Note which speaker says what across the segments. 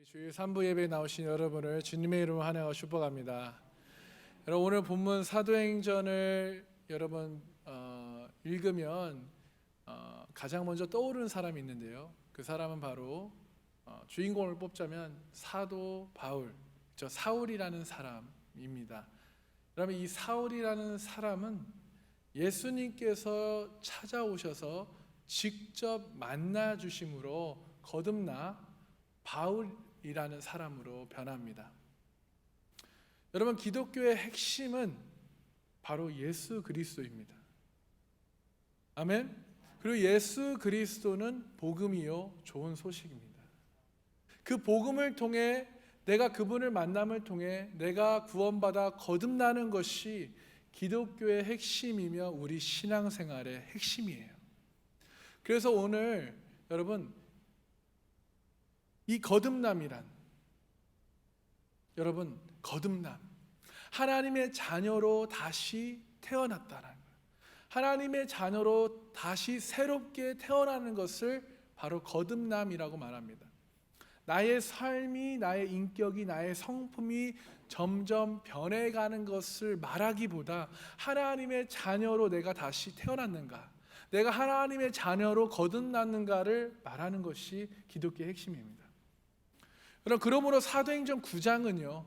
Speaker 1: 주일 3부 예배에 나오신 여러분을 주님의 이름으로 환영하고 축복합니다. 여러분, 오늘 본문 사도행전을 여러분 읽으면 가장 먼저 떠오르는 사람이 있는데요. 그 사람은 바로 주인공을 뽑자면 사도 바울, 사울이라는 사람입니다. 여러분, 이 사울이라는 사람은 예수님께서 찾아오셔서 직접 만나 주심으로 거듭나 바울이라는 사람으로 변합니다. 여러분, 기독교의 핵심은 바로 예수 그리스도입니다. 아멘. 그리고 예수 그리스도는 복음이요 좋은 소식입니다. 그 복음을 통해 내가 그분을 만남을 통해 내가 구원받아 거듭나는 것이 기독교의 핵심이며 우리 신앙생활의 핵심이에요. 그래서 오늘 여러분, 이 거듭남이란, 여러분, 거듭남, 하나님의 자녀로 다시 태어났다는 거예요. 하나님의 자녀로 다시 새롭게 태어나는 것을 바로 거듭남이라고 말합니다. 나의 삶이, 나의 인격이, 나의 성품이 점점 변해가는 것을 말하기보다 하나님의 자녀로 내가 다시 태어났는가, 내가 하나님의 자녀로 거듭났는가를 말하는 것이 기독교의 핵심입니다. 그러므로 사도행전 9장은요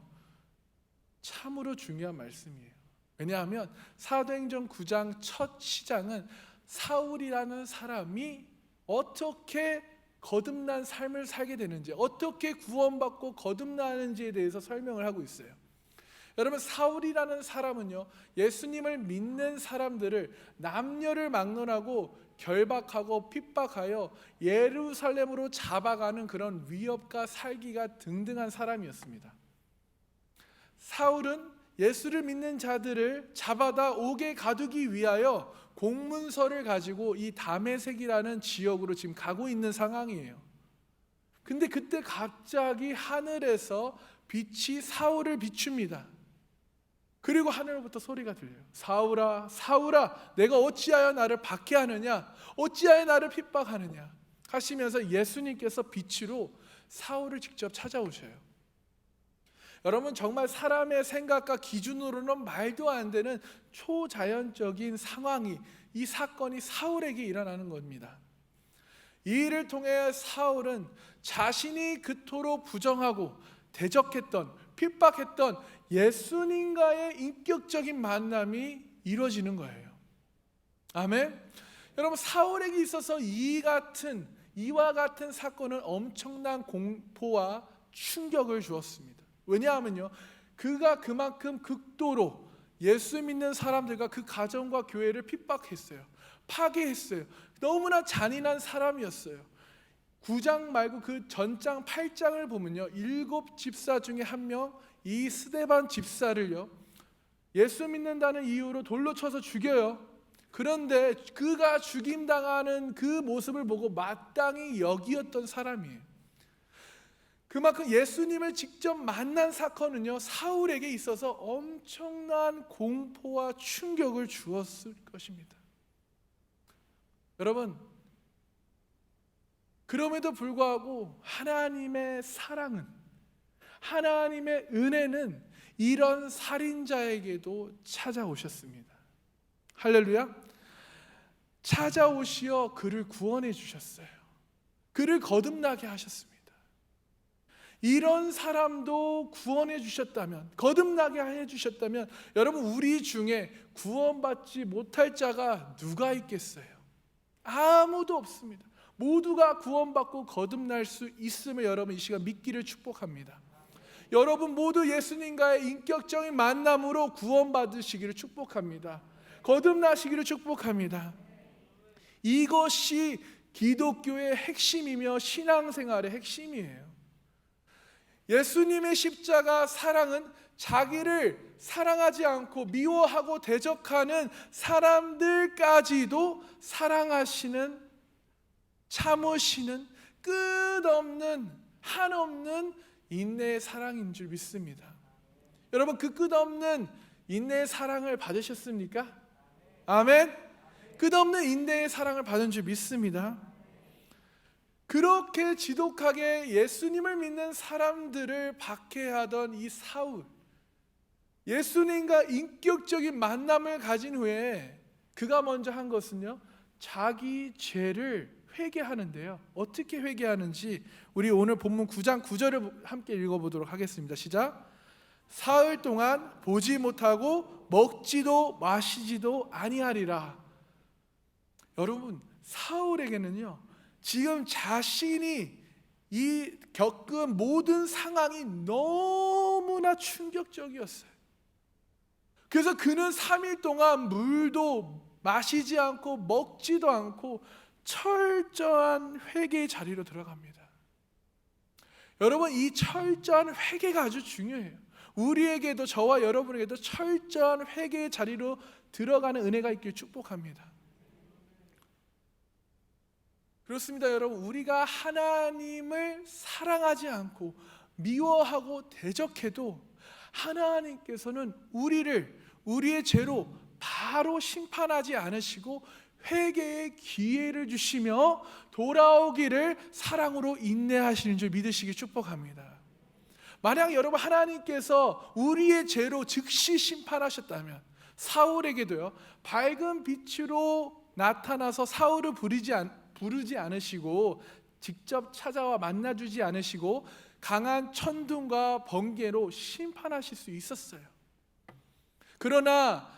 Speaker 1: 참으로 중요한 말씀이에요. 왜냐하면 사도행전 9장 첫 시장은 사울이라는 사람이 어떻게 거듭난 삶을 살게 되는지, 어떻게 구원받고 거듭나는지에 대해서 설명을 하고 있어요. 여러분, 사울이라는 사람은요 예수님을 믿는 사람들을 남녀를 막론하고 결박하고 핍박하여 예루살렘으로 잡아가는 그런 위협과 살기가 등등한 사람이었습니다. 사울은 예수를 믿는 자들을 잡아다 옥에 가두기 위하여 공문서를 가지고 이 다메섹이라는 지역으로 지금 가고 있는 상황이에요. 근데 그때 갑자기 하늘에서 빛이 사울을 비춥니다. 그리고 하늘부터 소리가 들려요. 사울아, 사울아, 내가 어찌하여 나를 박해하느냐, 어찌하여 나를 핍박하느냐 하시면서 예수님께서 빛으로 사울을 직접 찾아오셔요. 여러분, 정말 사람의 생각과 기준으로는 말도 안 되는 초자연적인 상황이, 이 사건이 사울에게 일어나는 겁니다. 이 일을 통해 사울은 자신이 그토록 부정하고 대적했던, 핍박했던 예수님과의 인격적인 만남이 이루어지는 거예요. 아멘. 여러분, 사울에게 있어서 이와 같은 사건은 엄청난 공포와 충격을 주었습니다. 왜냐하면요, 그가 그만큼 극도로 예수 믿는 사람들과 그 가정과 교회를 핍박했어요. 파괴했어요. 너무나 잔인한 사람이었어요. 9장 말고 그 전장 8장을 보면요, 7 집사 중에 한 명, 이 스데반 집사를요 예수 믿는다는 이유로 돌로 쳐서 죽여요. 그런데 그가 죽임당하는 그 모습을 보고 마땅히 여기었던 사람이에요. 그만큼 예수님을 직접 만난 사건은요 사울에게 있어서 엄청난 공포와 충격을 주었을 것입니다. 여러분, 그럼에도 불구하고 하나님의 사랑은, 하나님의 은혜는 이런 살인자에게도 찾아오셨습니다. 할렐루야. 찾아오시어 그를 구원해 주셨어요. 그를 거듭나게 하셨습니다. 이런 사람도 구원해 주셨다면, 거듭나게 해 주셨다면, 여러분, 우리 중에 구원받지 못할 자가 누가 있겠어요? 아무도 없습니다. 모두가 구원받고 거듭날 수 있음을 여러분 이 시간 믿기를 축복합니다. 여러분 모두 예수님과의 인격적인 만남으로 구원받으시기를 축복합니다. 거듭나시기를 축복합니다. 이것이 기독교의 핵심이며 신앙생활의 핵심이에요. 예수님의 십자가 사랑은 자기를 사랑하지 않고 미워하고 대적하는 사람들까지도 사랑하시는, 참으시는 끝없는, 한없는 인내의 사랑인 줄 믿습니다. 여러분, 그 끝없는 인내의 사랑을 받으셨습니까? 아멘. 끝없는 인내의 사랑을 받은 줄 믿습니다. 그렇게 지독하게 예수님을 믿는 사람들을 박해하던 이 사울, 예수님과 인격적인 만남을 가진 후에 그가 먼저 한 것은요, 자기 죄를 회개하는데요. 어떻게 회개하는지 우리 오늘 본문 9장 9절을 함께 읽어보도록 하겠습니다. 시작. 사흘 동안 보지 못하고 먹지도 마시지도 아니하리라. 여러분, 사울에게는요, 지금 자신이 이 겪은 모든 상황이 너무나 충격적이었어요. 그래서 그는 3일 동안 물도 마시지 않고 먹지도 않고 철저한 회개의 자리로 들어갑니다. 여러분, 이 철저한 회개가 아주 중요해요. 우리에게도, 저와 여러분에게도 철저한 회개의 자리로 들어가는 은혜가 있길 축복합니다. 그렇습니다, 여러분. 우리가 하나님을 사랑하지 않고 미워하고 대적해도 하나님께서는 우리의 죄로 바로 심판하지 않으시고 회개의 기회를 주시며 돌아오기를 사랑으로 인내하시는 줄 믿으시기 축복합니다. 만약 여러분, 하나님께서 우리의 죄로 즉시 심판하셨다면 사울에게도요, 밝은 빛으로 나타나서 사울을 부르지 않으시고 직접 찾아와 만나주지 않으시고 강한 천둥과 번개로 심판하실 수 있었어요. 그러나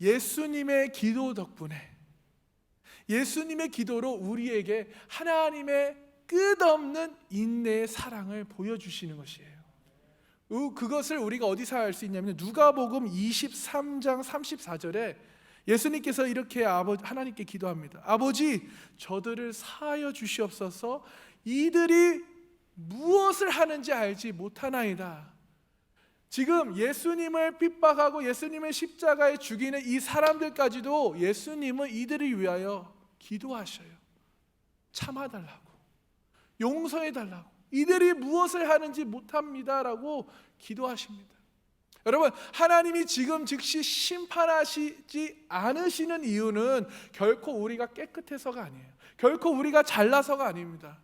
Speaker 1: 예수님의 기도 덕분에, 예수님의 기도로 우리에게 하나님의 끝없는 인내의 사랑을 보여주시는 것이에요. 그것을 우리가 어디서 알 수 있냐면 누가복음 23장 34절에 예수님께서 이렇게 하나님께 기도합니다. 아버지, 저들을 사하여 주시옵소서. 이들이 무엇을 하는지 알지 못하나이다. 지금 예수님을 핍박하고 예수님의 십자가에 죽이는 이 사람들까지도 예수님은 이들을 위하여 기도하셔요. 참아달라고, 용서해달라고, 이들이 무엇을 하는지 못합니다라고 기도하십니다. 여러분, 하나님이 지금 즉시 심판하시지 않으시는 이유는 결코 우리가 깨끗해서가 아니에요. 결코 우리가 잘나서가 아닙니다.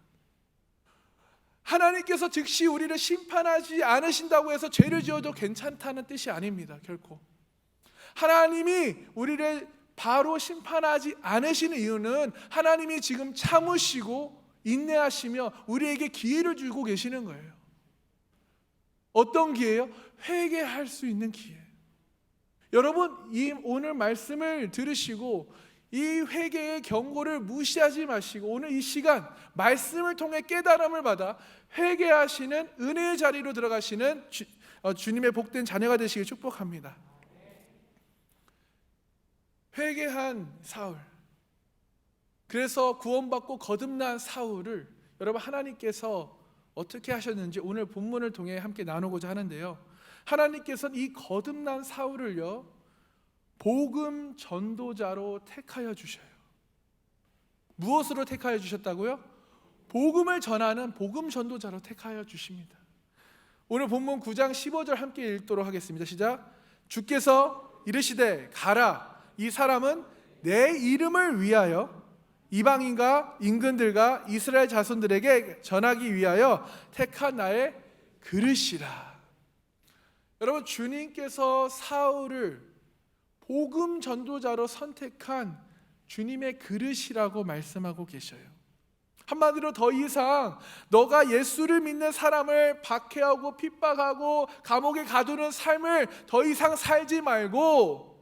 Speaker 1: 하나님께서 즉시 우리를 심판하지 않으신다고 해서 죄를 지어도 괜찮다는 뜻이 아닙니다. 결코. 하나님이 우리를 바로 심판하지 않으시는 이유는 하나님이 지금 참으시고 인내하시며 우리에게 기회를 주고 계시는 거예요. 어떤 기회요? 회개할 수 있는 기회. 여러분, 이 오늘 말씀을 들으시고 이 회개의 경고를 무시하지 마시고 오늘 이 시간 말씀을 통해 깨달음을 받아 회개하시는 은혜의 자리로 들어가시는 주님의 복된 자녀가 되시길 축복합니다. 회개한 사울, 그래서 구원받고 거듭난 사울을 여러분, 하나님께서 어떻게 하셨는지 오늘 본문을 통해 함께 나누고자 하는데요, 하나님께서는 이 거듭난 사울을요, 복음 전도자로 택하여 주셔요. 무엇으로 택하여 주셨다고요? 복음을 전하는 복음 전도자로 택하여 주십니다. 오늘 본문 9장 15절 함께 읽도록 하겠습니다. 시작. 주께서 이르시되 가라, 이 사람은 내 이름을 위하여 이방인과 임금들과 이스라엘 자손들에게 전하기 위하여 택한 나의 그릇이라. 여러분, 주님께서 사울을 복음 전도자로 선택한 주님의 그릇이라고 말씀하고 계셔요. 한마디로 더 이상 너가 예수를 믿는 사람을 박해하고 핍박하고 감옥에 가두는 삶을 더 이상 살지 말고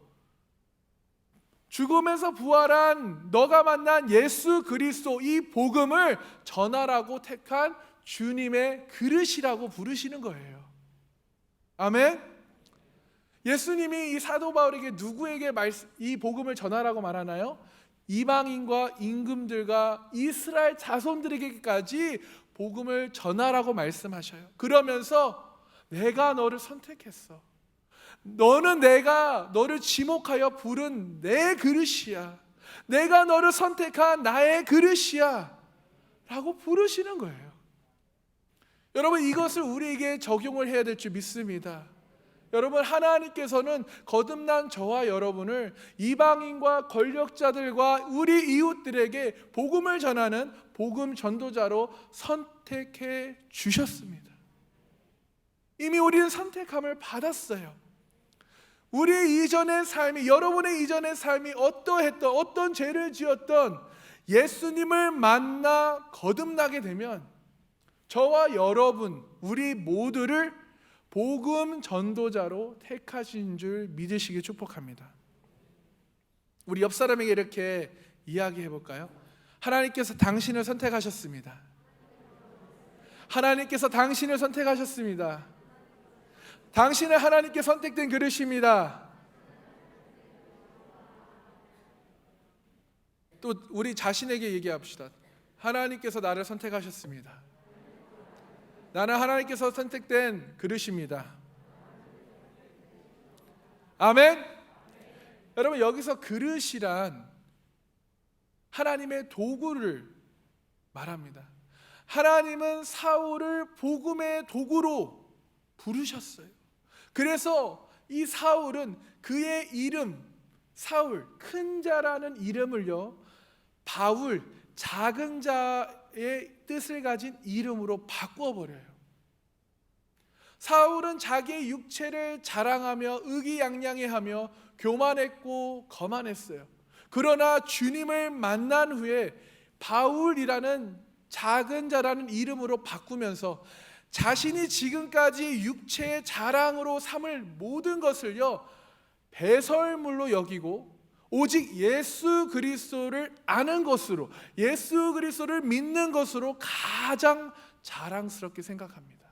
Speaker 1: 죽음에서 부활한 너가 만난 예수 그리스도 이 복음을 전하라고 택한 주님의 그릇이라고 부르시는 거예요. 아멘. 예수님이 이 사도 바울에게 누구에게 이 복음을 전하라고 말하나요? 이방인과 임금들과 이스라엘 자손들에게까지 복음을 전하라고 말씀하셔요. 그러면서 내가 너를 선택했어. 너는 내가 너를 지목하여 부른 내 그릇이야. 내가 너를 선택한 나의 그릇이야 라고 부르시는 거예요. 여러분, 이것을 우리에게 적용을 해야 될 줄 믿습니다. 여러분, 하나님께서는 거듭난 저와 여러분을 이방인과 권력자들과 우리 이웃들에게 복음을 전하는 복음 전도자로 선택해 주셨습니다. 이미 우리는 선택함을 받았어요. 우리 이전의 삶이, 여러분의 이전의 삶이 어떠했던, 어떤 죄를 지었던 예수님을 만나 거듭나게 되면 저와 여러분, 우리 모두를 복음 전도자로 택하신 줄 믿으시길 축복합니다. 우리 옆 사람에게 이렇게 이야기해 볼까요? 하나님께서 당신을 선택하셨습니다. 하나님께서 당신을 선택하셨습니다. 당신은 하나님께 선택된 그릇입니다. 또 우리 자신에게 얘기합시다. 하나님께서 나를 선택하셨습니다. 나는 하나님께서 선택된 그릇입니다. 아멘. 여러분, 여기서 그릇이란 하나님의 도구를 말합니다. 하나님은 사울을 복음의 도구로 부르셨어요. 그래서 이 사울은 그의 이름, 사울, 큰 자라는 이름을요, 바울, 작은 자의 뜻을 가진 이름으로 바꿔버려요. 사울은 자기의 육체를 자랑하며 의기양양해하며 교만했고 거만했어요. 그러나 주님을 만난 후에 바울이라는 작은 자라는 이름으로 바꾸면서 자신이 지금까지 육체의 자랑으로 삼을 모든 것을요, 배설물로 여기고 오직 예수 그리스도를 아는 것으로, 예수 그리스도를 믿는 것으로 가장 자랑스럽게 생각합니다.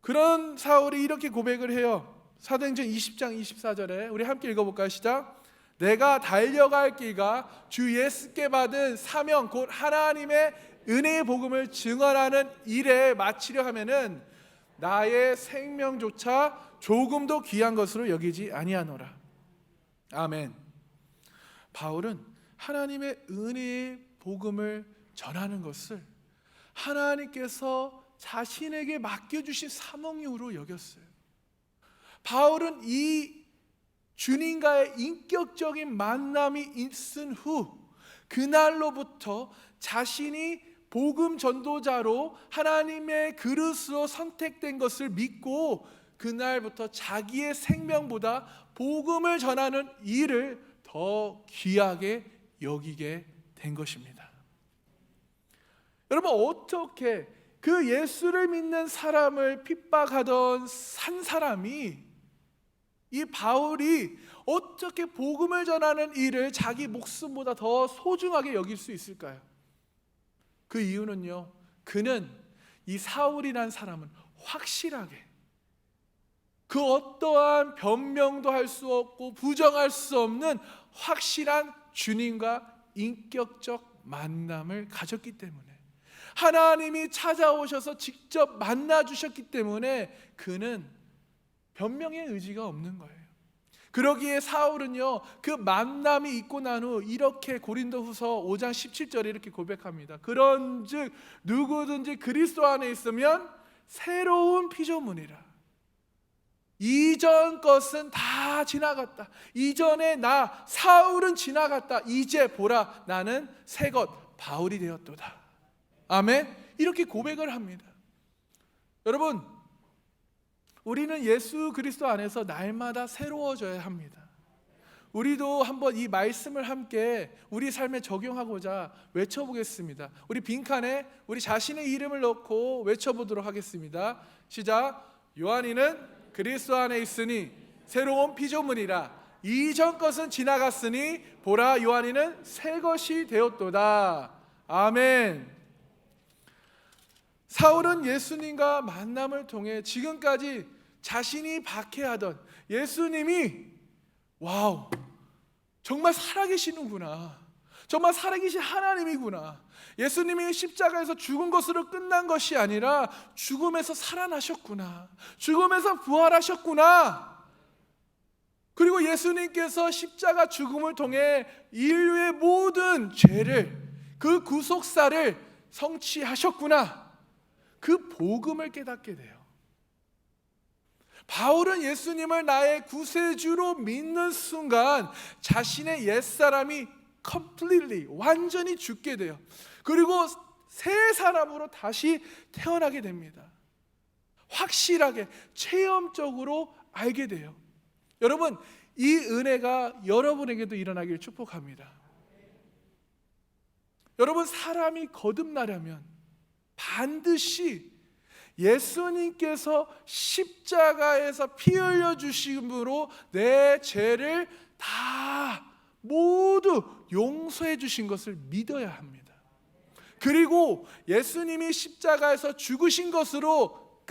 Speaker 1: 그런 사울이 이렇게 고백을 해요. 사도행전 20장 24절에 우리 함께 읽어볼까요? 시작. 내가 달려갈 길과 주 예수께 받은 사명 곧 하나님의 은혜의 복음을 증언하는 일에 마치려 하면은 나의 생명조차 조금도 귀한 것으로 여기지 아니하노라. 아멘. 바울은 하나님의 은혜의 복음을 전하는 것을 하나님께서 자신에게 맡겨주신 사명으로 여겼어요. 바울은 이 주님과의 인격적인 만남이 있은 후 그날로부터 자신이 복음 전도자로 하나님의 그릇으로 선택된 것을 믿고 그날부터 자기의 생명보다 복음을 전하는 일을 더 귀하게 여기게 된 것입니다. 여러분, 어떻게 그 예수를 믿는 사람을 핍박하던 한 사람이, 이 바울이 어떻게 복음을 전하는 일을 자기 목숨보다 더 소중하게 여길 수 있을까요? 그 이유는요, 그는, 이 사울이라는 사람은 확실하게 그 어떠한 변명도 할 수 없고 부정할 수 없는 확실한 주님과 인격적 만남을 가졌기 때문에, 하나님이 찾아오셔서 직접 만나 주셨기 때문에 그는 변명의 의지가 없는 거예요. 그러기에 사울은요, 그 만남이 있고 난 후 이렇게 고린도후서 5장 17절에 이렇게 고백합니다. 그런즉 누구든지 그리스도 안에 있으면 새로운 피조물이라. 이전 것은 다 지나갔다. 이전에 나 사울은 지나갔다. 이제 보라, 나는 새것 바울이 되었도다. 아멘. 이렇게 고백을 합니다. 여러분, 우리는 예수 그리스도 안에서 날마다 새로워져야 합니다. 우리도 한번 이 말씀을 함께 우리 삶에 적용하고자 외쳐보겠습니다. 우리 빈칸에 우리 자신의 이름을 넣고 외쳐보도록 하겠습니다. 시작. 요한이는 그리스도 안에 있으니 새로운 피조물이라. 이전 것은 지나갔으니 보라, 요한이는 새 것이 되었도다. 아멘. 사울은 예수님과 만남을 통해 지금까지 자신이 박해하던 예수님이, 와우, 정말 살아계시는구나, 정말 살아계신 하나님이구나, 예수님이 십자가에서 죽은 것으로 끝난 것이 아니라 죽음에서 살아나셨구나, 죽음에서 부활하셨구나, 그리고 예수님께서 십자가 죽음을 통해 인류의 모든 죄를, 그 구속사를 성취하셨구나, 그 복음을 깨닫게 돼요. 바울은 예수님을 나의 구세주로 믿는 순간 자신의 옛사람이 completely, 완전히 죽게 돼요. 그리고 새 사람으로 다시 태어나게 됩니다. 확실하게 체험적으로 알게 돼요. 여러분, 이 은혜가 여러분에게도 일어나길 축복합니다. 여러분, 사람이 거듭나려면 반드시 예수님께서 십자가에서 피 흘려 주심으로 내 죄를 다 모두 용서해 주신 것을 믿어야 합니다. 그리고 예수님이 십자가에서 죽으신 것으로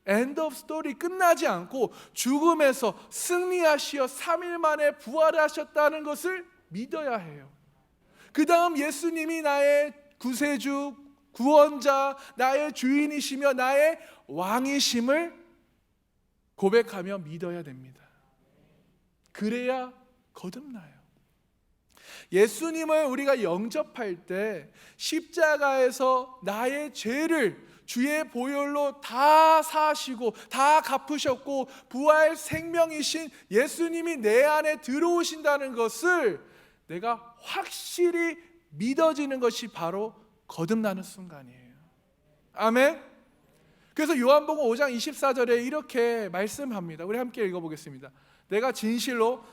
Speaker 1: end of story, 끝나지 않고 죽음에서 승리하시어 3일 만에 부활하셨다는 것을 믿어야 해요. 그 다음 예수님이 나의 구세주, 구원자, 나의 주인이시며 나의 왕이심을 고백하며 믿어야 됩니다. 그래야 거듭나요. 예수님을 우리가 영접할 때 십자가에서 나의 죄를 주의 보혈로 다 사시고 다 갚으셨고 부활 생명이신 예수님이 내 안에 들어오신다는 것을 내가 확실히 믿어지는 것이 바로 거듭나는 순간이에요. 아멘. 그래서 요한복음 5장 24절에 이렇게 말씀합니다. 우리 함께 읽어보겠습니다. 내가 진실로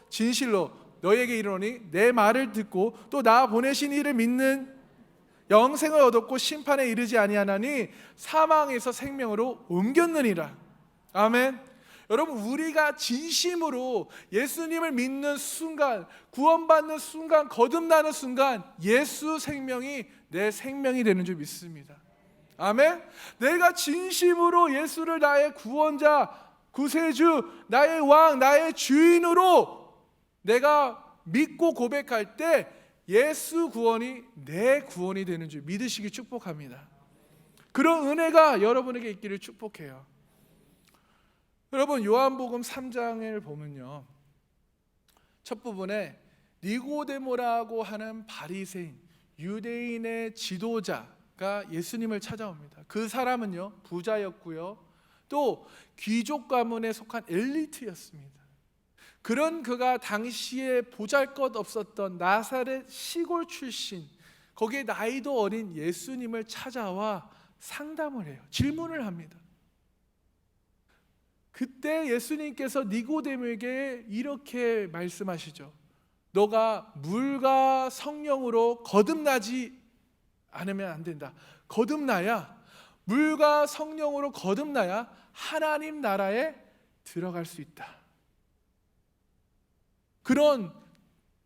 Speaker 1: 너희에게 이르노니 내 말을 듣고 또 나 보내신 이를 믿는 영생을 얻었고 심판에 이르지 아니하나니 사망에서 생명으로 옮겼느니라. 아멘. 여러분, 우리가 진심으로 예수님을 믿는 순간, 구원받는 순간, 거듭나는 순간 예수 생명이 내 생명이 되는 줄 믿습니다. 아멘. 내가 진심으로 예수를 나의 구원자, 구세주, 나의 왕, 나의 주인으로 내가 믿고 고백할 때 예수 구원이 내 구원이 되는 줄 믿으시기 축복합니다. 그런 은혜가 여러분에게 있기를 축복해요. 여러분, 요한복음 3장을 보면요, 첫 부분에 니고데모라고 하는 바리새인, 유대인의 지도자가 예수님을 찾아옵니다. 그 사람은요 부자였고요, 또 귀족 가문에 속한 엘리트였습니다. 그런 그가 당시에 보잘것없었던 나사렛 시골 출신, 거기에 나이도 어린 예수님을 찾아와 상담을 해요. 질문을 합니다. 그때 예수님께서 니고데모에게 이렇게 말씀하시죠. 너가 물과 성령으로 거듭나지 않으면 안 된다. 물과 성령으로 거듭나야 하나님 나라에 들어갈 수 있다. 그런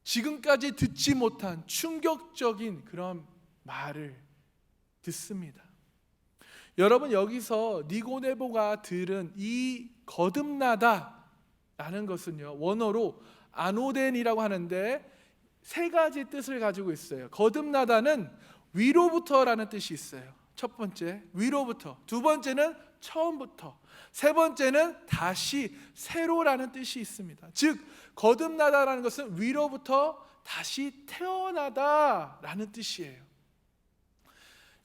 Speaker 1: 지금까지 듣지 못한 충격적인 그런 말을 듣습니다. 여러분, 여기서 니고데모가 들은 이 거듭나다라는 것은요, 원어로 아노덴이라고 하는데 세 가지 뜻을 가지고 있어요. 거듭나다는 위로부터라는 뜻이 있어요. 첫 번째, 위로부터. 두 번째는 처음부터. 세 번째는 다시, 새로라는 뜻이 있습니다. 즉, 거듭나다라는 것은 위로부터 다시 태어나다라는 뜻이에요.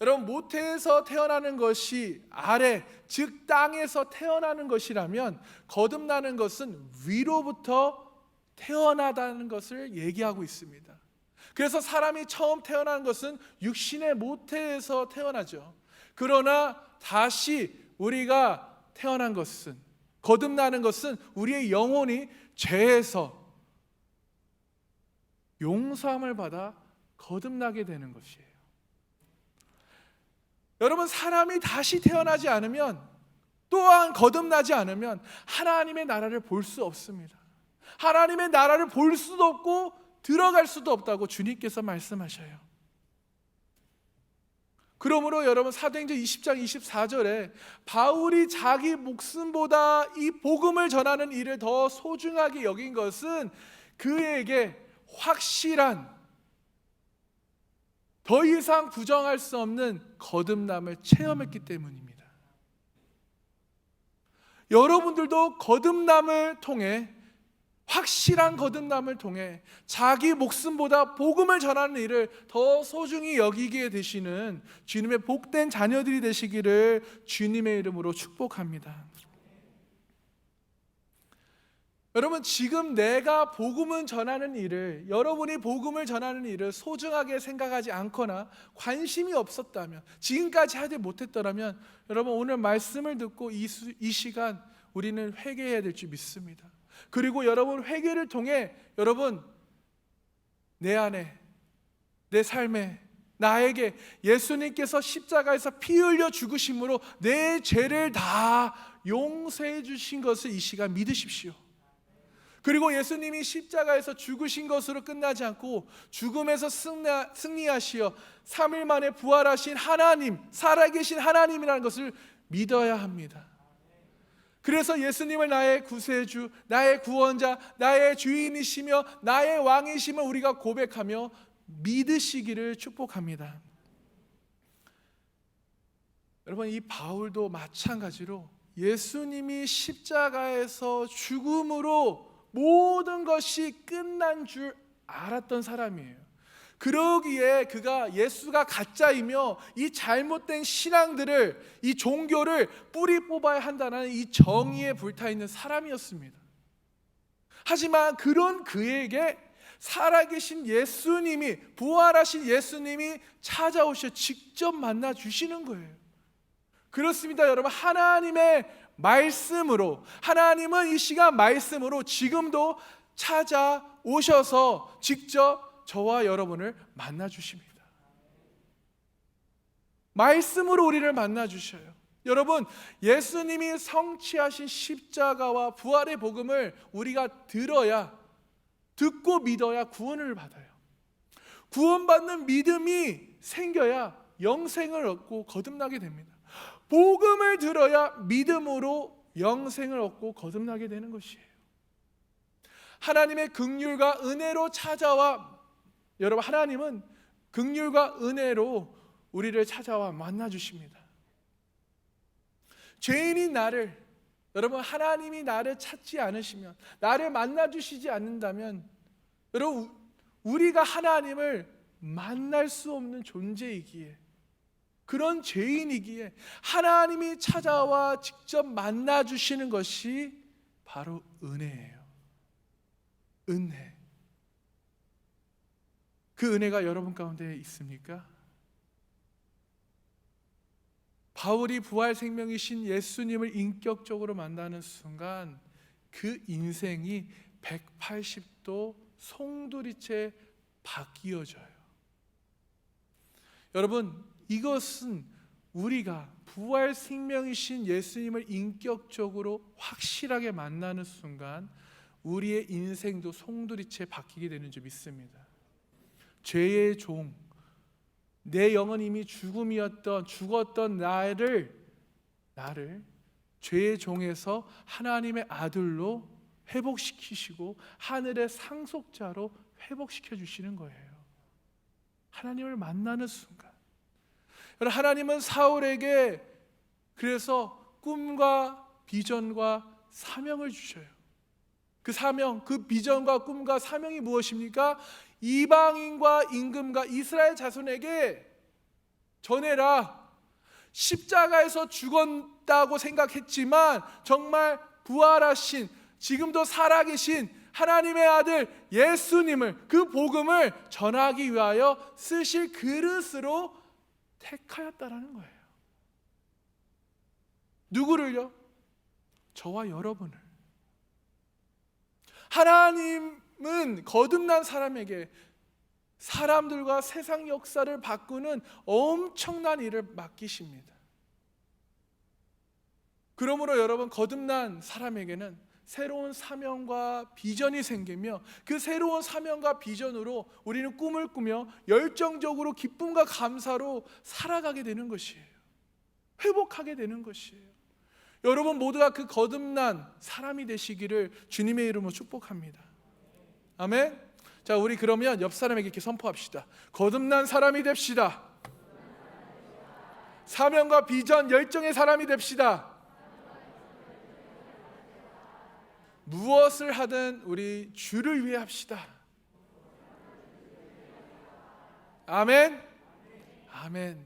Speaker 1: 여러분, 모태에서 태어나는 것이 아래, 즉 땅에서 태어나는 것이라면 거듭나는 것은 위로부터 태어나다는 것을 얘기하고 있습니다. 그래서 사람이 처음 태어나는 것은 육신의 모태에서 태어나죠. 그러나 다시 우리가 태어난 것은, 거듭나는 것은 우리의 영혼이 죄에서 용서함을 받아 거듭나게 되는 것이에요. 여러분, 사람이 다시 태어나지 않으면, 또한 거듭나지 않으면 하나님의 나라를 볼 수 없습니다. 하나님의 나라를 볼 수도 없고 들어갈 수도 없다고 주님께서 말씀하셔요. 그러므로 여러분, 사도행전 20장 24절에 바울이 자기 목숨보다 이 복음을 전하는 일을 더 소중하게 여긴 것은 그에게 확실한, 더 이상 부정할 수 없는 거듭남을 체험했기 때문입니다. 여러분들도 거듭남을 통해, 확실한 거듭남을 통해 자기 목숨보다 복음을 전하는 일을 더 소중히 여기게 되시는 주님의 복된 자녀들이 되시기를 주님의 이름으로 축복합니다. 여러분, 지금 내가 복음을 전하는 일을, 여러분이 복음을 전하는 일을 소중하게 생각하지 않거나 관심이 없었다면, 지금까지 하지 못했더라면, 여러분 오늘 말씀을 듣고 이 시간 우리는 회개해야 될 줄 믿습니다. 그리고 여러분 회개를 통해 여러분 내 안에, 내 삶에, 나에게 예수님께서 십자가에서 피 흘려 죽으심으로 내 죄를 다 용서해 주신 것을 이 시간 믿으십시오. 그리고 예수님이 십자가에서 죽으신 것으로 끝나지 않고 죽음에서 승리하시어 3일 만에 부활하신 하나님, 살아계신 하나님이라는 것을 믿어야 합니다. 그래서 예수님을 나의 구세주, 나의 구원자, 나의 주인이시며 나의 왕이심을 우리가 고백하며 믿으시기를 축복합니다. 여러분, 이 바울도 마찬가지로 예수님이 십자가에서 죽음으로 모든 것이 끝난 줄 알았던 사람이에요. 그러기에 그가 예수가 가짜이며 이 잘못된 신앙들을, 이 종교를 뿌리 뽑아야 한다는 이 정의에 불타있는 사람이었습니다. 하지만 그런 그에게 살아계신 예수님이, 부활하신 예수님이 찾아오셔 직접 만나 주시는 거예요. 그렇습니다, 여러분. 하나님의 말씀으로, 하나님은 이 시간 말씀으로 지금도 찾아오셔서 직접 저와 여러분을 만나 주십니다. 말씀으로 우리를 만나 주셔요. 여러분, 예수님이 성취하신 십자가와 부활의 복음을 우리가 들어야, 듣고 믿어야 구원을 받아요. 구원받는 믿음이 생겨야 영생을 얻고 거듭나게 됩니다. 복음을 들어야 믿음으로 영생을 얻고 거듭나게 되는 것이에요. 하나님의 긍휼과 은혜로 찾아와, 여러분 하나님은 긍휼과 은혜로 우리를 찾아와 만나 주십니다. 죄인인 나를, 여러분 하나님이 나를 찾지 않으시면, 나를 만나 주시지 않는다면, 여러분 우리가 하나님을 만날 수 없는 존재이기에, 그런 죄인이기에 하나님이 찾아와 직접 만나 주시는 것이 바로 은혜예요. 은혜. 그 은혜가 여러분 가운데 있습니까? 바울이 부활 생명이신 예수님을 인격적으로 만나는 순간 그 인생이 180도 송두리째 바뀌어져요. 여러분, 이것은 우리가 부활 생명이신 예수님을 인격적으로 확실하게 만나는 순간 우리의 인생도 송두리째 바뀌게 되는 줄 믿습니다. 죄의 종, 내 영은 이미 죽었던 나를 죄의 종에서 하나님의 아들로 회복시키시고 하늘의 상속자로 회복시켜 주시는 거예요. 하나님을 만나는 순간. 여러분, 하나님은 사울에게 그래서 꿈과 비전과 사명을 주셔요. 그 사명, 그 비전과 꿈과 사명이 무엇입니까? 이방인과 임금과 이스라엘 자손에게 전해라. 십자가에서 죽었다고 생각했지만 정말 부활하신, 지금도 살아계신 하나님의 아들 예수님을, 그 복음을 전하기 위하여 쓰실 그릇으로 택하였다라는 거예요. 누구를요? 저와 여러분을. 하나님은 거듭난 사람에게 사람들과 세상 역사를 바꾸는 엄청난 일을 맡기십니다. 그러므로 여러분, 거듭난 사람에게는 새로운 사명과 비전이 생기며 그 새로운 사명과 비전으로 우리는 꿈을 꾸며 열정적으로 기쁨과 감사로 살아가게 되는 것이에요. 회복하게 되는 것이에요. 여러분 모두가 그 거듭난 사람이 되시기를 주님의 이름으로 축복합니다. 아멘. 자, 우리 그러면 옆 사람에게 이렇게 선포합시다. 거듭난 사람이 됩시다. 사명과 비전, 열정의 사람이 됩시다. 무엇을 하든 우리 주를 위해 합시다. 아멘. 아멘.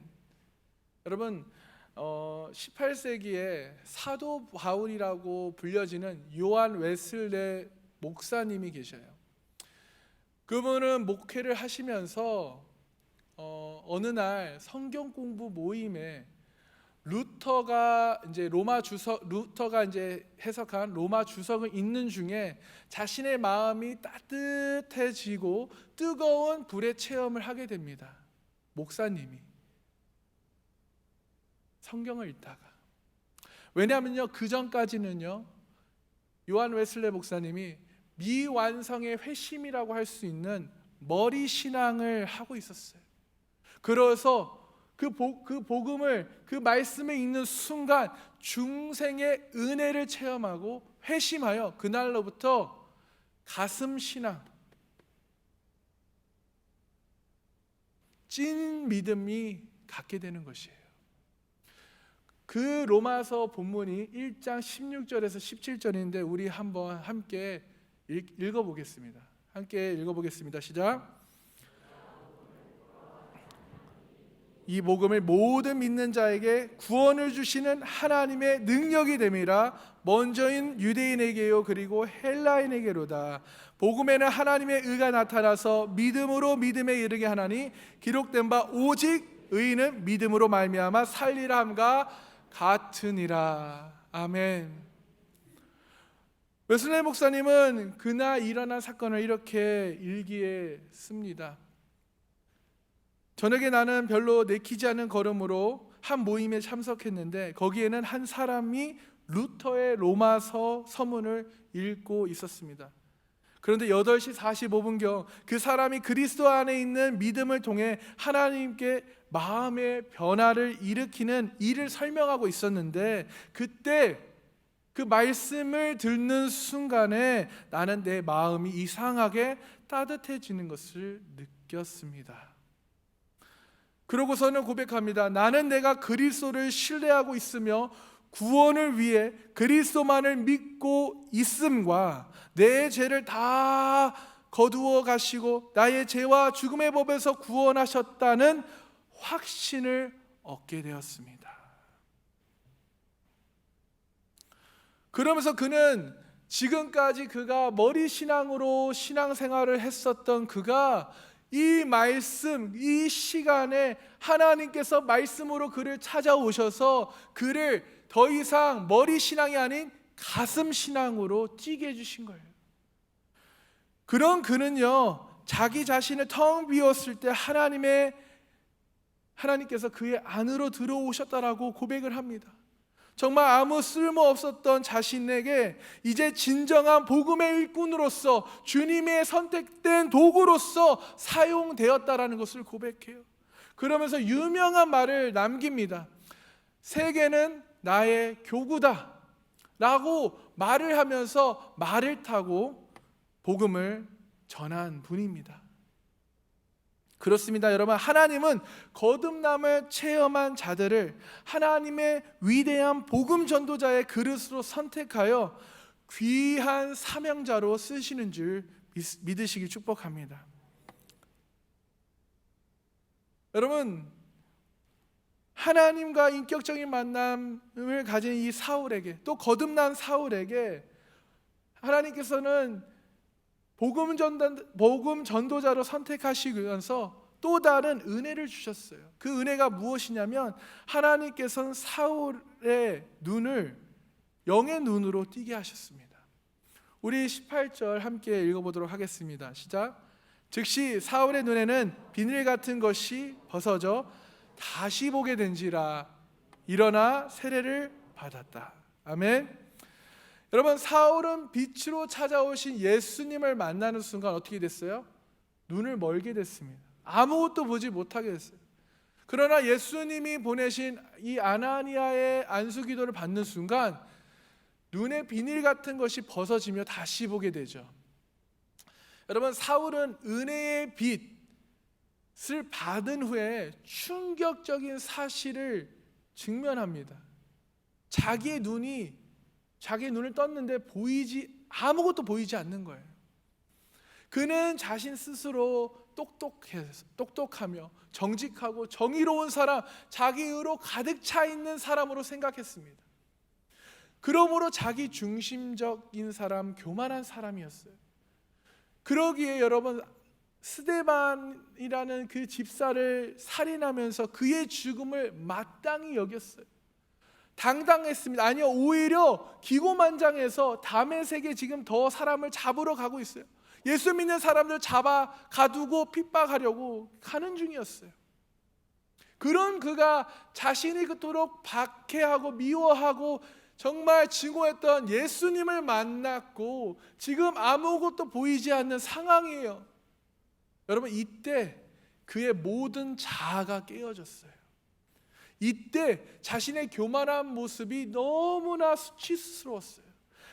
Speaker 1: 여러분, 18세기에 사도 바울이라고 불려지는 요한 웨슬레 목사님이 계셔요. 그분은 목회를 하시면서 어느 날 성경 공부 모임에 루터가 이제 해석한 로마 주석을 읽는 중에 자신의 마음이 따뜻해지고 뜨거운 불의 체험을 하게 됩니다. 목사님이 성경을 읽다가. 왜냐하면요, 그 전까지는요, 요한 웨슬레 목사님이 미완성의 회심이라고 할 수 있는 머리 신앙을 하고 있었어요. 그래서 그 복음을, 그 말씀을 읽는 순간 중생의 은혜를 체험하고 회심하여 그날로부터 가슴 신앙, 찐 믿음이 갖게 되는 것이에요. 그 로마서 본문이 1장 16절에서 17절인데 우리 한번 함께 읽어보겠습니다. 함께 읽어보겠습니다. 시작. 이 복음을 모든 믿는 자에게 구원을 주시는 하나님의 능력이 됨이라. 먼저인 유대인에게요 그리고 헬라인에게로다. 복음에는 하나님의 의가 나타나서 믿음으로 믿음에 이르게 하나니 기록된 바 오직 의인은 믿음으로 말미암아 살리라 함과 같으니라. 아멘. 웨슬레 목사님은 그날 일어난 사건을 이렇게 일기에 씁니다. 저녁에 나는 별로 내키지 않은 걸음으로 한 모임에 참석했는데 거기에는 한 사람이 루터의 로마서 서문을 읽고 있었습니다. 그런데 8시 45분경 그 사람이 그리스도 안에 있는 믿음을 통해 하나님께 마음의 변화를 일으키는 일을 설명하고 있었는데 그때 그 말씀을 듣는 순간에 나는 내 마음이 이상하게 따뜻해지는 것을 느꼈습니다. 그러고서는 고백합니다. 나는 내가 그리스도를 신뢰하고 있으며 구원을 위해 그리스도만을 믿고 있음과 내 죄를 다 거두어 가시고 나의 죄와 죽음의 법에서 구원하셨다는 확신을 얻게 되었습니다. 그러면서 그는 지금까지 그가 머리 신앙으로 신앙생활을 했었던 그가 이 말씀, 이 시간에 하나님께서 말씀으로 그를 찾아오셔서 그를 더 이상 머리 신앙이 아닌 가슴 신앙으로 뛰게 해주신 거예요. 그런 그는요, 자기 자신을 텅 비웠을 때 하나님께서 그의 안으로 들어오셨다라고 고백을 합니다. 정말 아무 쓸모없었던 자신에게 이제 진정한 복음의 일꾼으로서 주님의 선택된 도구로서 사용되었다라는 것을 고백해요. 그러면서 유명한 말을 남깁니다. 세계는 나의 교구다 라고 말을 하면서 말을 타고 복음을 전한 분입니다. 그렇습니다, 여러분. 하나님은 거듭남을 체험한 자들을 하나님의 위대한 복음 전도자의 그릇으로 선택하여 귀한 사명자로 쓰시는 줄 믿으시길 축복합니다. 여러분, 하나님과 인격적인 만남을 가진 이 사울에게, 또 거듭난 사울에게 하나님께서는 복음 전도자로 선택하시면서 또 다른 은혜를 주셨어요. 그 은혜가 무엇이냐면 하나님께서는 사울의 눈을 영의 눈으로 띄게 하셨습니다. 우리 18절 함께 읽어보도록 하겠습니다. 시작. 즉시 사울의 눈에는 비늘 같은 것이 벗어져 다시 보게 된지라. 일어나 세례를 받았다. 아멘. 여러분, 사울은 빛으로 찾아오신 예수님을 만나는 순간 어떻게 됐어요? 눈을 멀게 됐습니다. 아무것도 보지 못하게 됐어요. 그러나 예수님이 보내신 이 아나니아의 안수기도를 받는 순간 눈의 비닐 같은 것이 벗어지며 다시 보게 되죠. 여러분, 사울은 은혜의 빛을 받은 후에 충격적인 사실을 직면합니다. 자기의 눈을 떴는데 아무것도 보이지 않는 거예요. 그는 자신 스스로 똑똑하며 정직하고 정의로운 사람, 자기 의로 가득 차 있는 사람으로 생각했습니다. 그러므로 자기 중심적인 사람, 교만한 사람이었어요. 그러기에 여러분, 스데반이라는 그 집사를 살인하면서 그의 죽음을 마땅히 여겼어요. 당당했습니다. 아니요, 오히려 기고만장해서 다메섹에 지금 더 사람을 잡으러 가고 있어요. 예수 믿는 사람들 잡아 가두고 핍박하려고 가는 중이었어요. 그런 그가 자신이 그토록 박해하고 미워하고 정말 증오했던 예수님을 만났고 지금 아무것도 보이지 않는 상황이에요. 여러분, 이때 그의 모든 자아가 깨어졌어요. 이때 자신의 교만한 모습이 너무나 수치스러웠어요.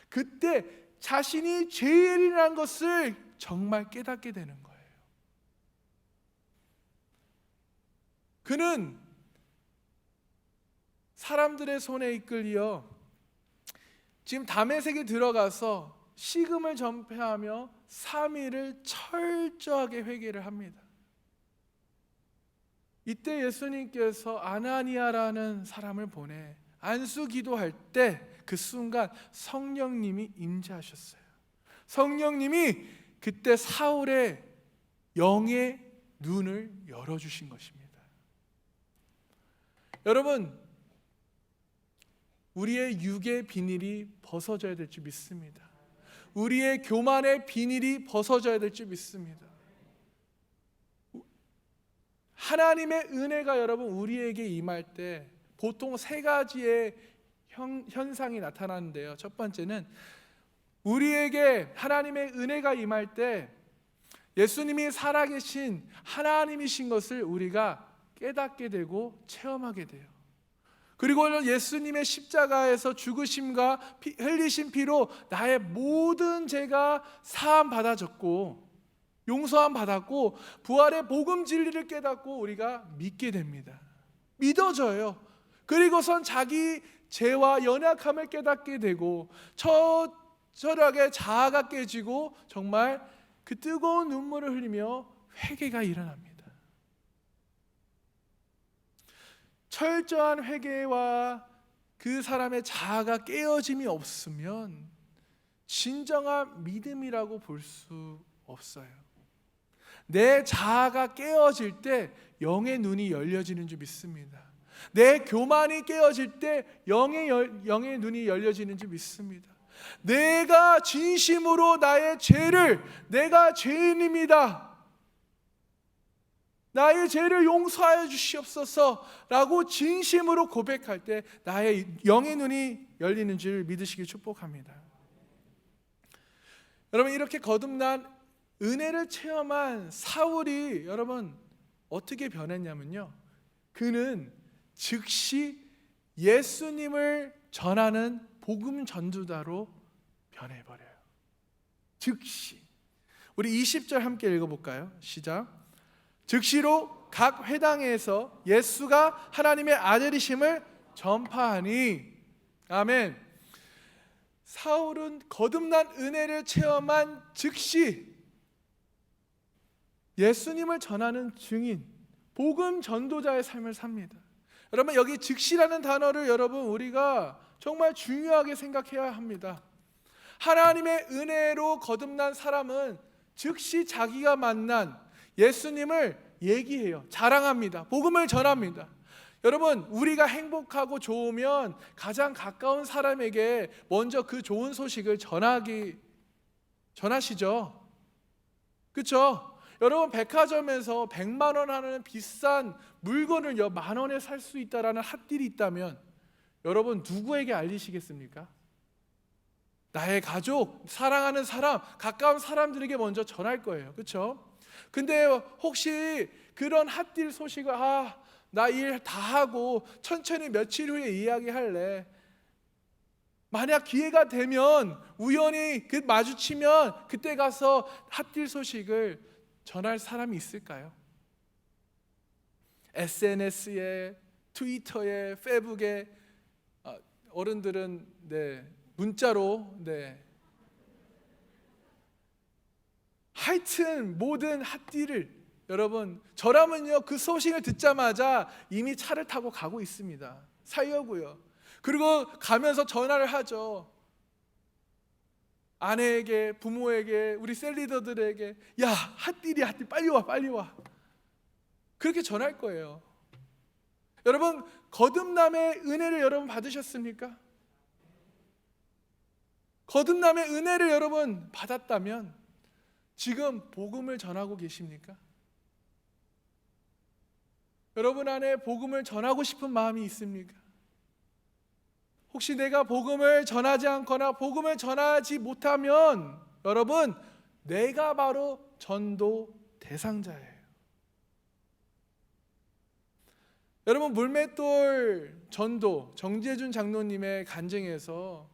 Speaker 1: 그때 자신이 죄인이라는 것을 정말 깨닫게 되는 거예요. 그는 사람들의 손에 이끌려 지금 다메섹에 들어가서 식음을 전폐하며 3일을 철저하게 회개를 합니다. 이때 예수님께서 아나니아라는 사람을 보내 안수 기도할 때 그 순간 성령님이 임재하셨어요. 성령님이 그때 사울의 영의 눈을 열어주신 것입니다. 여러분, 우리의 육의 비닐이 벗어져야 될 줄 믿습니다. 우리의 교만의 비닐이 벗어져야 될 줄 믿습니다. 하나님의 은혜가 여러분 우리에게 임할 때 보통 세 가지의 현상이 나타나는데요. 첫 번째는 우리에게 하나님의 은혜가 임할 때 예수님이 살아계신 하나님이신 것을 우리가 깨닫게 되고 체험하게 돼요. 그리고 예수님의 십자가에서 죽으심과 흘리신 피로 나의 모든 죄가 사함 받아졌고 용서함 받았고 부활의 복음 진리를 깨닫고 우리가 믿게 됩니다. 믿어져요. 그리고선 자기 죄와 연약함을 깨닫게 되고 철저하게 자아가 깨지고 정말 그 뜨거운 눈물을 흘리며 회개가 일어납니다. 철저한 회개와 그 사람의 자아가 깨어짐이 없으면 진정한 믿음이라고 볼 수 없어요. 내 자아가 깨어질 때 영의 눈이 열려지는 줄 믿습니다. 내 교만이 깨어질 때 영의 눈이 열려지는 줄 믿습니다. 내가 진심으로 나의 죄를, 내가 죄인입니다, 나의 죄를 용서하여 주시옵소서 라고 진심으로 고백할 때 나의 영의 눈이 열리는 줄 믿으시길 축복합니다. 여러분, 이렇게 거듭난 은혜를 체험한 사울이 여러분 어떻게 변했냐면요, 그는 즉시 예수님을 전하는 복음 전도자로 변해버려요. 즉시. 우리 20절 함께 읽어볼까요? 시작. 즉시로 각 회당에서 예수가 하나님의 아들이심을 전파하니. 아멘. 사울은 거듭난 은혜를 체험한 즉시 예수님을 전하는 증인, 복음 전도자의 삶을 삽니다. 여러분, 여기 즉시라는 단어를 여러분 우리가 정말 중요하게 생각해야 합니다. 하나님의 은혜로 거듭난 사람은 즉시 자기가 만난 예수님을 얘기해요. 자랑합니다. 복음을 전합니다. 여러분, 우리가 행복하고 좋으면 가장 가까운 사람에게 먼저 그 좋은 소식을 전하시죠. 그렇죠? 여러분, 백화점에서 100만 원 하는 비싼 물건을 만 원에 살 수 있다라는 핫딜이 있다면 여러분 누구에게 알리시겠습니까? 나의 가족, 사랑하는 사람, 가까운 사람들에게 먼저 전할 거예요. 그렇죠? 근데 혹시 그런 핫딜 소식을 나 일 다 하고 천천히 며칠 후에 이야기할래, 만약 기회가 되면 우연히 마주치면 그때 가서 핫딜 소식을 전할 사람이 있을까요? SNS에, 트위터에, 페이북에, 어른들은 문자로, 하여튼 모든 핫딜을 여러분, 저라면요 그 소식을 듣자마자 이미 차를 타고 가고 있습니다. 살려고요. 그리고 가면서 전화를 하죠. 아내에게, 부모에게, 우리 셀리더들에게, 야, 핫딜이 빨리 와, 빨리 와. 그렇게 전할 거예요. 여러분, 거듭남의 은혜를 여러분 받으셨습니까? 거듭남의 은혜를 여러분 받았다면 지금 복음을 전하고 계십니까? 여러분 안에 복음을 전하고 싶은 마음이 있습니까? 혹시 내가 복음을 전하지 않거나 복음을 전하지 못하면 여러분, 내가 바로 전도 대상자예요. 여러분, 물맷돌 전도 정재준 장로님의 간증에서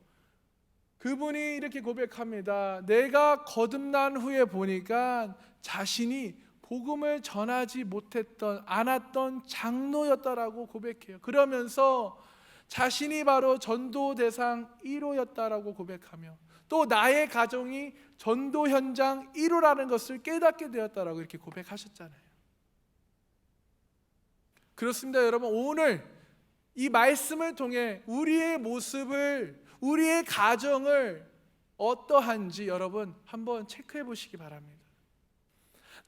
Speaker 1: 그분이 이렇게 고백합니다. 내가 거듭난 후에 보니까 자신이 복음을 전하지 못했던, 않았던 장로였다라고 고백해요. 그러면서 자신이 바로 전도 대상 1호였다라고 고백하며 또 나의 가정이 전도 현장 1호라는 것을 깨닫게 되었다라고 이렇게 고백하셨잖아요. 그렇습니다, 여러분. 오늘 이 말씀을 통해 우리의 모습을, 우리의 가정을 어떠한지 여러분 한번 체크해 보시기 바랍니다.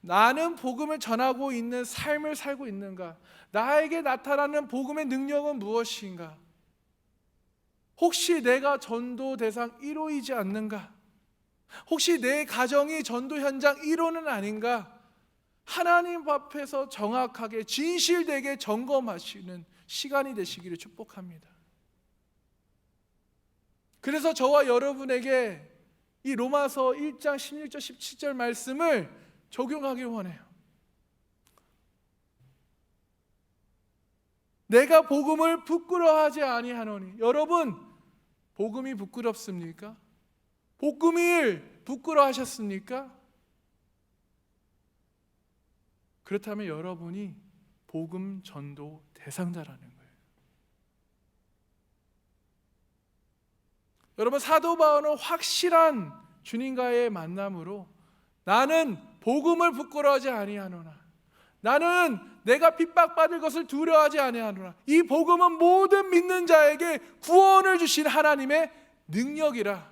Speaker 1: 나는 복음을 전하고 있는 삶을 살고 있는가? 나에게 나타나는 복음의 능력은 무엇인가? 혹시 내가 전도 대상 1호이지 않는가? 혹시 내 가정이 전도 현장 1호는 아닌가? 하나님 앞에서 정확하게 진실되게 점검하시는 시간이 되시기를 축복합니다. 그래서 저와 여러분에게 이 로마서 1장 16절 17절 말씀을 적용하길 원해요. 내가 복음을 부끄러워하지 아니하노니. 여러분, 복음이 부끄럽습니까? 복음을 부끄러워하셨습니까? 그렇다면 여러분이 복음 전도 대상자라는 거예요. 여러분, 사도 바울은 확실한 주님과의 만남으로 나는 복음을 부끄러워하지 아니하노나, 나는 내가 핍박받을 것을 두려워하지 아니하노라. 이 복음은 모든 믿는 자에게 구원을 주신 하나님의 능력이라.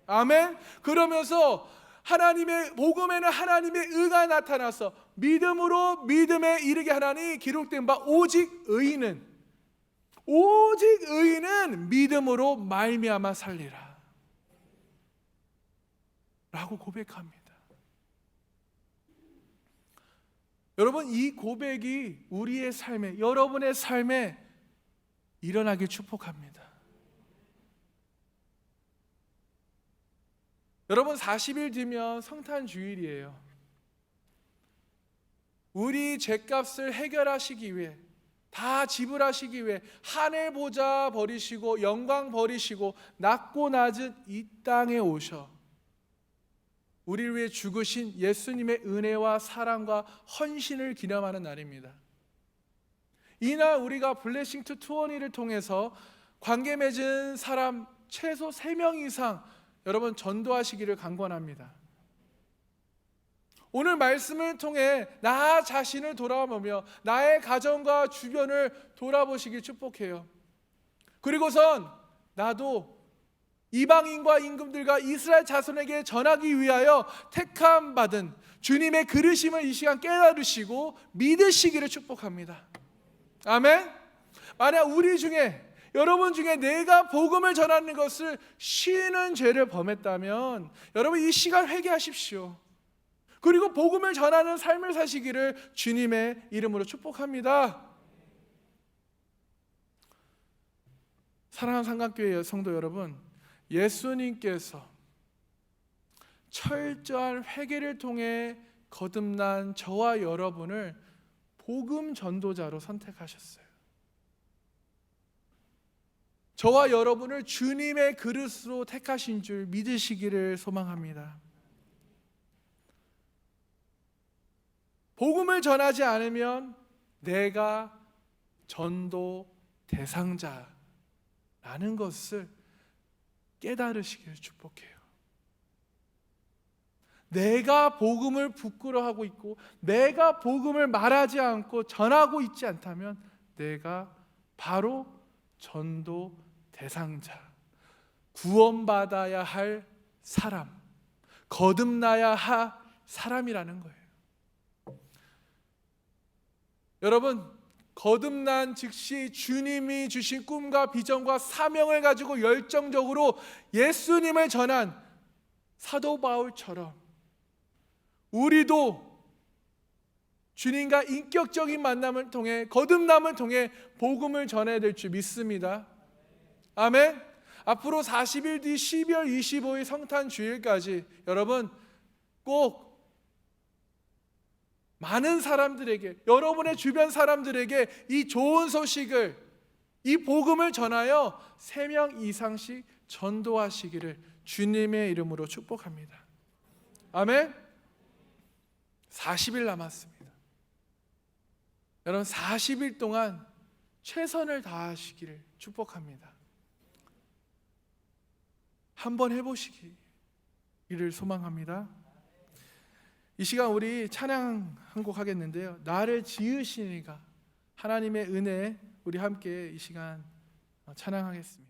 Speaker 1: 아멘. 그러면서 하나님의 복음에는 하나님의 의가 나타나서 믿음으로 믿음에 이르게 하나니 기록된 바 오직 의인은 믿음으로 말미암아 살리라 라고 고백합니다. 여러분, 이 고백이 우리의 삶에, 여러분의 삶에 일어나길 축복합니다. 여러분, 40일 뒤면 성탄 주일이에요. 우리 죄값을 해결하시기 위해, 다 지불하시기 위해 하늘 보좌 버리시고 영광 버리시고 낮고 낮은 이 땅에 오셔 우리를 위해 죽으신 예수님의 은혜와 사랑과 헌신을 기념하는 날입니다. 이날 우리가 블레싱 투 20를 통해서 관계 맺은 사람 최소 3명 이상 여러분 전도하시기를 간구합니다. 오늘 말씀을 통해 나 자신을 돌아보며 나의 가정과 주변을 돌아보시길 축복해요. 그리고선 나도 이방인과 임금들과 이스라엘 자손에게 전하기 위하여 택함 받은 주님의 그르심을 이 시간 깨달으시고 믿으시기를 축복합니다. 아멘. 만약 우리 중에, 여러분 중에 내가 복음을 전하는 것을 쉬는 죄를 범했다면 여러분 이 시간 회개하십시오. 그리고 복음을 전하는 삶을 사시기를 주님의 이름으로 축복합니다. 사랑하는 삼각교회 성도 여러분, 예수님께서 철저한 회개를 통해 거듭난 저와 여러분을 복음 전도자로 선택하셨어요. 저와 여러분을 주님의 그릇으로 택하신 줄 믿으시기를 소망합니다. 복음을 전하지 않으면 내가 전도 대상자라는 것을 깨달으시기를 축복해요. 내가 복음을 부끄러워하고 있고 내가 복음을 말하지 않고 전하고 있지 않다면 내가 바로 전도 대상자, 구원받아야 할 사람, 거듭나야 할 사람이라는 거예요. 여러분, 거듭난 즉시 주님이 주신 꿈과 비전과 사명을 가지고 열정적으로 예수님을 전한 사도 바울처럼 우리도 주님과 인격적인 만남을 통해 거듭남을 통해 복음을 전해야 될 줄 믿습니다. 아멘. 앞으로 40일 뒤 12월 25일 성탄 주일까지 여러분 꼭 많은 사람들에게, 여러분의 주변 사람들에게 이 좋은 소식을, 이 복음을 전하여 3명 이상씩 전도하시기를 주님의 이름으로 축복합니다. 아멘. 40일 남았습니다. 여러분 40일 동안 최선을 다하시기를 축복합니다. 한번 해보시기를 소망합니다. 이 시간 우리 찬양 한 곡 하겠는데요. 나를 지으시니가, 하나님의 은혜, 우리 함께 이 시간 찬양하겠습니다.